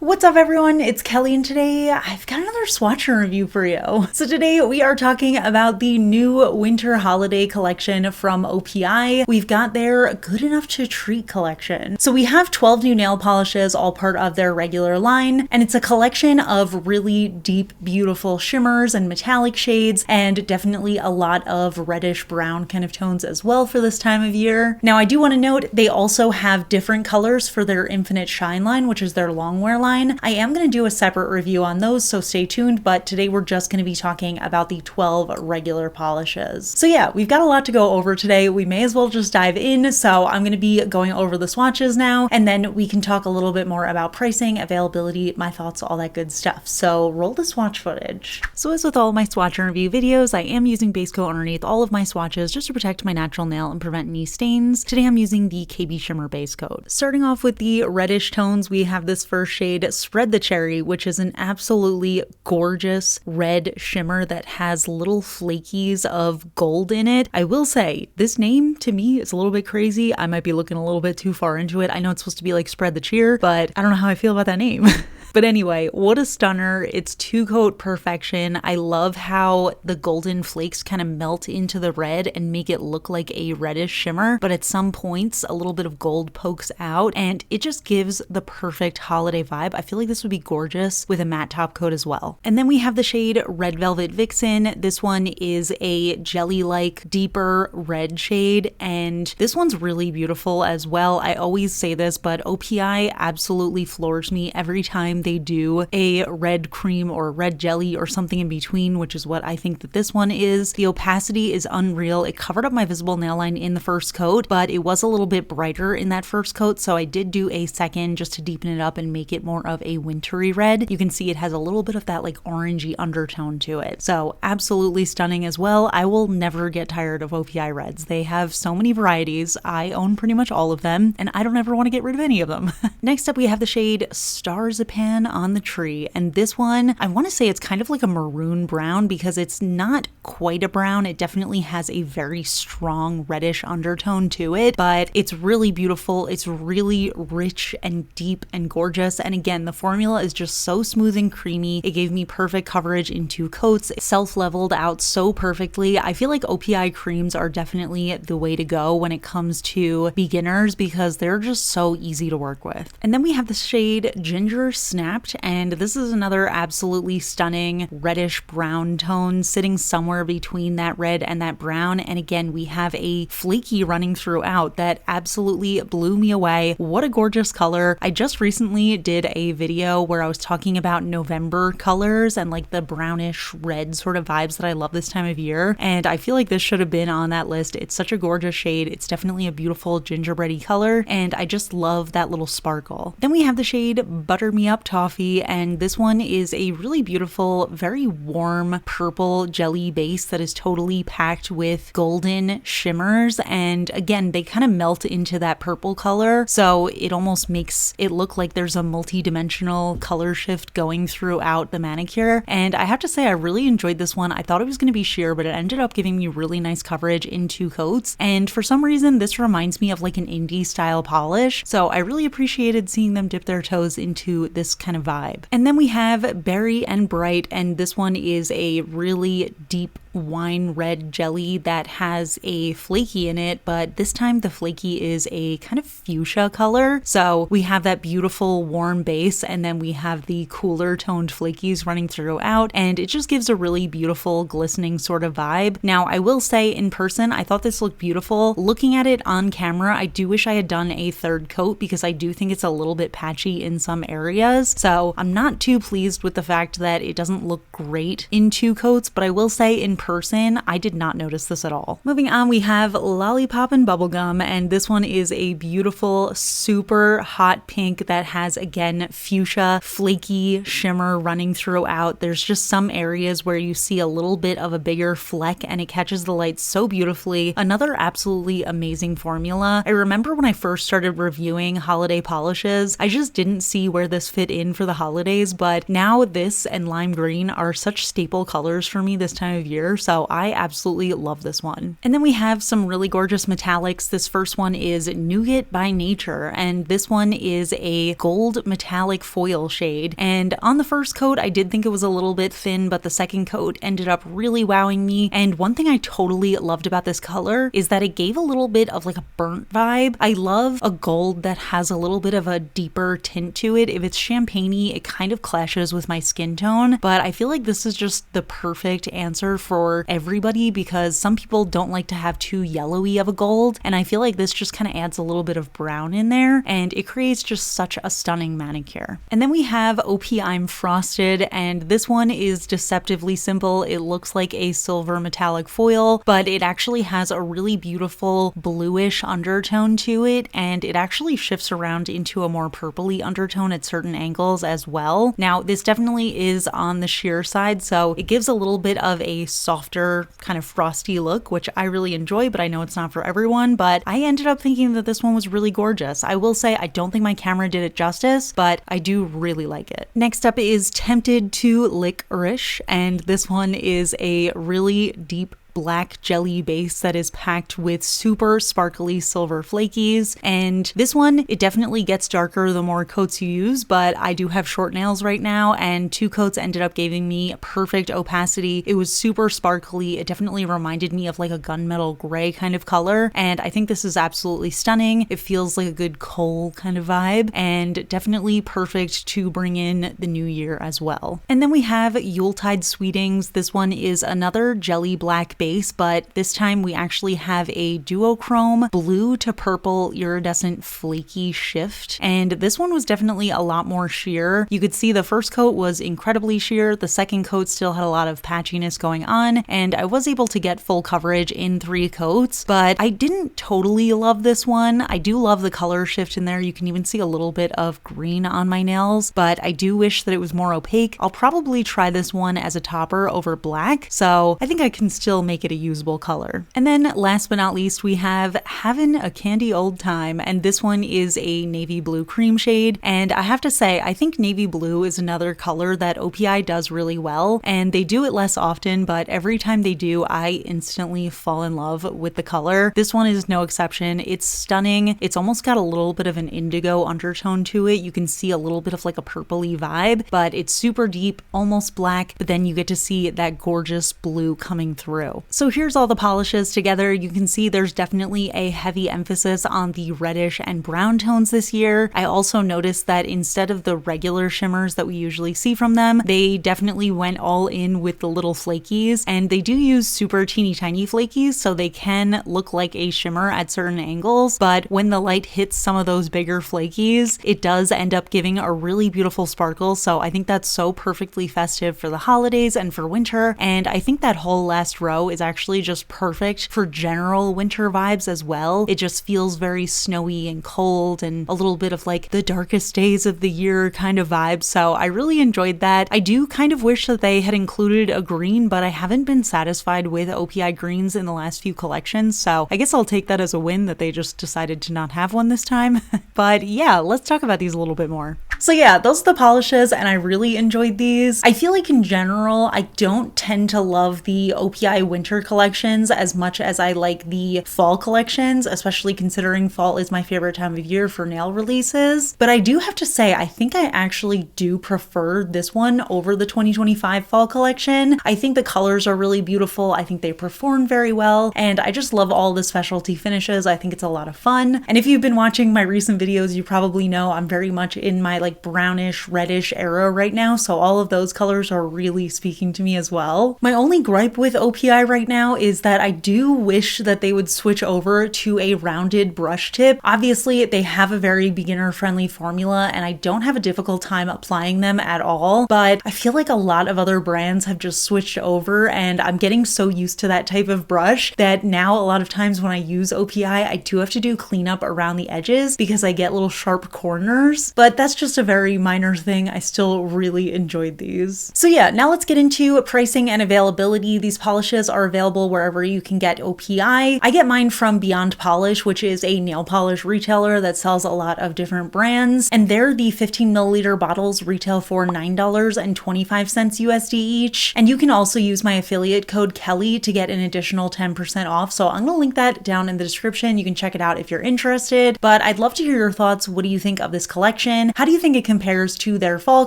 What's up everyone, it's Kelly and today I've got another swatch review for you. So today we are talking about the new winter holiday collection from OPI. We've got their Good Enough to Treat collection. So we have 12 new nail polishes, all part of their regular line, and it's a collection of really deep, beautiful shimmers and metallic shades, and definitely a lot of reddish brown kind of tones as well for this time of year. Now I do want to note they also have different colors for their Infinite Shine line, which is their long wear line. I am going to do a separate review on those, so stay tuned, but today we're just going to be talking about the 12 regular polishes. So yeah, we've got a lot to go over today. We may as well just dive in. So I'm going to be going over the swatches now, and then we can talk a little bit more about pricing, availability, my thoughts, all that good stuff. So roll the swatch footage. So as with all of my swatch and review videos, I am using base coat underneath all of my swatches just to protect my natural nail and prevent any stains. Today I'm using the KB Shimmer base coat. Starting off with the reddish tones, we have this first shade, Spread the Cherry, which is an absolutely gorgeous red shimmer that has little flakies of gold in it. I will say, this name to me is a little bit crazy. I might be looking a little bit too far into it. I know it's supposed to be like Spread the Cheer, but I don't know how I feel about that name. But anyway, what a stunner. It's two coat perfection. I love how the golden flakes kind of melt into the red and make it look like a reddish shimmer, but at some points a little bit of gold pokes out and it just gives the perfect holiday vibe. I feel like this would be gorgeous with a matte top coat as well. And then we have the shade Red Velvet Vixen. This one is a jelly-like deeper red shade, and this one's really beautiful as well. I always say this, but OPI absolutely floors me every time they do a red cream or red jelly or something in between, which is what I think that this one is. The opacity is unreal. It covered up my visible nail line in the first coat, but it was a little bit brighter in that first coat, so I did do a second just to deepen it up and make it more of a wintry red. You can see it has a little bit of that like orangey undertone to it. So absolutely stunning as well. I will never get tired of OPI reds. They have so many varieties. I own pretty much all of them, and I don't ever want to get rid of any of them. Next up, we have the shade Star-zipan on the Tree, and this one, I want to say it's kind of like a maroon brown because it's not quite a brown. It definitely has a very strong reddish undertone to it, but it's really beautiful. It's really rich and deep and gorgeous, and again, the formula is just so smooth and creamy. It gave me perfect coverage in two coats. It self-leveled out so perfectly. I feel like OPI creams are definitely the way to go when it comes to beginners because they're just so easy to work with. And then we have the shade Ginger Snapped, and this is another absolutely stunning reddish brown tone sitting somewhere between that red and that brown, and again we have a flaky running throughout that absolutely blew me away. What a gorgeous color. I just recently did a video where I was talking about November colors and like the brownish red sort of vibes that I love this time of year, and I feel like this should have been on that list. It's such a gorgeous shade. It's definitely a beautiful gingerbready color, and I just love that little sparkle. Then we have the shade Butter Me Up Toffee, and this one is a really beautiful, very warm purple jelly base that is totally packed with golden shimmers, and again they kind of melt into that purple color, so it almost makes it look like there's a multi-dimensional color shift going throughout the manicure. And I have to say I really enjoyed this one. I thought it was going to be sheer, but it ended up giving me really nice coverage in two coats, and for some reason this reminds me of like an indie style polish, so I really appreciated seeing them dip their toes into this kind of vibe. And then we have Berry and Bright, and this one is a really deep wine red jelly that has a flaky in it, but this time the flaky is a kind of fuchsia color. So we have that beautiful warm base, and then we have the cooler toned flakies running throughout, and it just gives a really beautiful glistening sort of vibe. Now I will say in person I thought this looked beautiful. Looking at it on camera, I do wish I had done a third coat because I do think it's a little bit patchy in some areas, so I'm not too pleased with the fact that it doesn't look great in two coats, but I will say in person I did not notice this at all. Moving on, we have Lollypoppin Bubblegum, and this one is a beautiful super hot pink that has again fuchsia flaky shimmer running throughout. There's just some areas where you see a little bit of a bigger fleck and it catches the light so beautifully. Another absolutely amazing formula. I remember when I first started reviewing holiday polishes, I just didn't see where this fit in for the holidays, but now this and lime green are such staple colors for me this time of year year, so I absolutely love this one. And then we have some really gorgeous metallics. This first one is Nougat by Nature, and this one is a gold metallic foil shade. And on the first coat, I did think it was a little bit thin, but the second coat ended up really wowing me. And one thing I totally loved about this color is that it gave a little bit of like a burnt vibe. I love a gold that has a little bit of a deeper tint to it. If it's champagne-y, it kind of clashes with my skin tone, but I feel like this is just the perfect answer for everybody because some people don't like to have too yellowy of a gold, and I feel like this just kind of adds a little bit of brown in there, and it creates just such a stunning manicure. And then we have OPI'm Frosted, and this one is deceptively simple. It looks like a silver metallic foil, but it actually has a really beautiful bluish undertone to it, and it actually shifts around into a more purpley undertone at certain angles as well. Now, this definitely is on the sheer side, so it gives a little bit of a softer kind of frosty look, which I really enjoy, but I know it's not for everyone. But I ended up thinking that this one was really gorgeous. I will say I don't think my camera did it justice, but I do really like it. Next up is Tempted to Lick-orice, and this one is a really deep black jelly base that is packed with super sparkly silver flakies. And this one, it definitely gets darker the more coats you use, but I do have short nails right now, and 2 coats ended up giving me perfect opacity. It was super sparkly. It definitely reminded me of like a gunmetal gray kind of color, and I think this is absolutely stunning. It feels like a good coal kind of vibe, and definitely perfect to bring in the new year as well. And then we have Yultide Sweetings. This one is another jelly black base, but this time we actually have a duochrome blue to purple iridescent flaky shift, and this one was definitely a lot more sheer. You could see the first coat was incredibly sheer, the second coat still had a lot of patchiness going on, and I was able to get full coverage in 3 coats, but I didn't totally love this one. I do love the color shift in there. You can even see a little bit of green on my nails, but I do wish that it was more opaque. I'll probably try this one as a topper over black, so I think I can still make it a usable color. And then last but not least, we have Havin, a Candy Old Time, and this one is a navy blue cream shade. And I have to say, I think navy blue is another color that OPI does really well, and they do it less often, but every time they do, I instantly fall in love with the color. This one is no exception. It's stunning. It's almost got a little bit of an indigo undertone to it. You can see a little bit of like a purpley vibe, but it's super deep, almost black, but then you get to see that gorgeous blue coming through. So here's all the polishes together. You can see there's definitely a heavy emphasis on the reddish and brown tones this year. I also noticed that instead of the regular shimmers that we usually see from them, they definitely went all in with the little flakies, and they do use super teeny tiny flakies, so they can look like a shimmer at certain angles, but when the light hits some of those bigger flakies, it does end up giving a really beautiful sparkle. So I think that's so perfectly festive for the holidays and for winter, and I think that whole last row is actually just perfect for general winter vibes as well. It just feels very snowy and cold and a little bit of like the darkest days of the year kind of vibe, so I really enjoyed that. I do kind of wish that they had included a green, but I haven't been satisfied with OPI greens in the last few collections, so I guess I'll take that as a win that they just decided to not have one this time. But yeah, let's talk about these a little bit more. So yeah, those are the polishes, and I really enjoyed these. I feel like in general, I don't tend to love the OPI winter collections as much as I like the fall collections, especially considering fall is my favorite time of year for nail releases. But I do have to say, I think I actually do prefer this one over the 2025 fall collection. I think the colors are really beautiful. I think they perform very well, and I just love all the specialty finishes. I think it's a lot of fun. And if you've been watching my recent videos, you probably know I'm very much in my like brownish reddish era right now, so all of those colors are really speaking to me as well. My only gripe with OPI right now is that I do wish that they would switch over to a rounded brush tip. Obviously, they have a very beginner friendly formula, and I don't have a difficult time applying them at all, but I feel like a lot of other brands have just switched over, and I'm getting so used to that type of brush that now a lot of times when I use OPI, I do have to do cleanup around the edges because I get little sharp corners, but that's just a very minor thing. I still really enjoyed these. So yeah, now let's get into pricing and availability. These polishes are are available wherever you can get OPI. I get mine from Beyond Polish, which is a nail polish retailer that sells a lot of different brands, and there the 15 milliliter bottles retail for $9.25 USD each. And you can also use my affiliate code KELLI to get an additional 10% off. So I'm gonna link that down in the description. You can check it out if you're interested. But I'd love to hear your thoughts. What do you think of this collection? How do you think it compares to their fall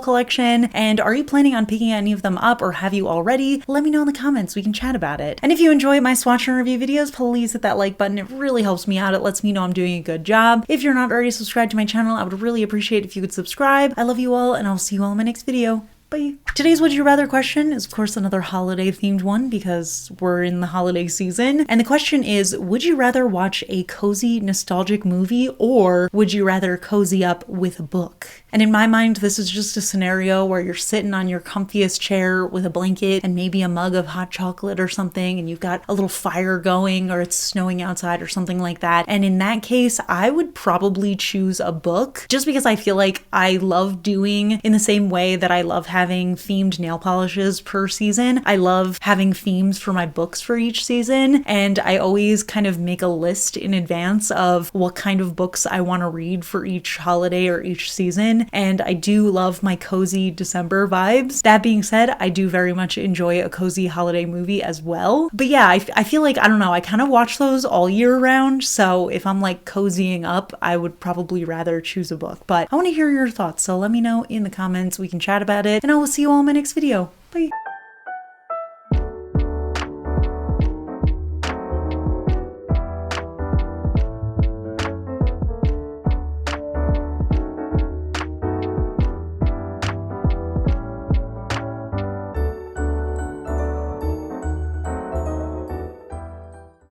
collection? And are you planning on picking any of them up, or have you already? Let me know in the comments. We can chat about it. And if you enjoy my swatch and review videos, please hit that like button. It really helps me out. It lets me know I'm doing a good job. If you're not already subscribed to my channel, I would really appreciate if you could subscribe. I love you all, and I'll see you all in my next video. Bye. Today's Would You Rather question is, of course, another holiday themed one because we're in the holiday season. And the question is, would you rather watch a cozy, nostalgic movie, or would you rather cozy up with a book? And in my mind, this is just a scenario where you're sitting on your comfiest chair with a blanket and maybe a mug of hot chocolate or something, and you've got a little fire going, or it's snowing outside or something like that. And in that case, I would probably choose a book, just because I feel like I love doing, in the same way that I love having themed nail polishes per season, I love having themes for my books for each season. And I always kind of make a list in advance of what kind of books I want to read for each holiday or each season. And I do love my cozy December vibes. That being said, I do very much enjoy a cozy holiday movie as well. But yeah, I feel like, I don't know, I kind of watch those all year round. So if I'm like cozying up, I would probably rather choose a book. But I want to hear your thoughts. So let me know in the comments. We can chat about it, and I will see you all in my next video. Bye.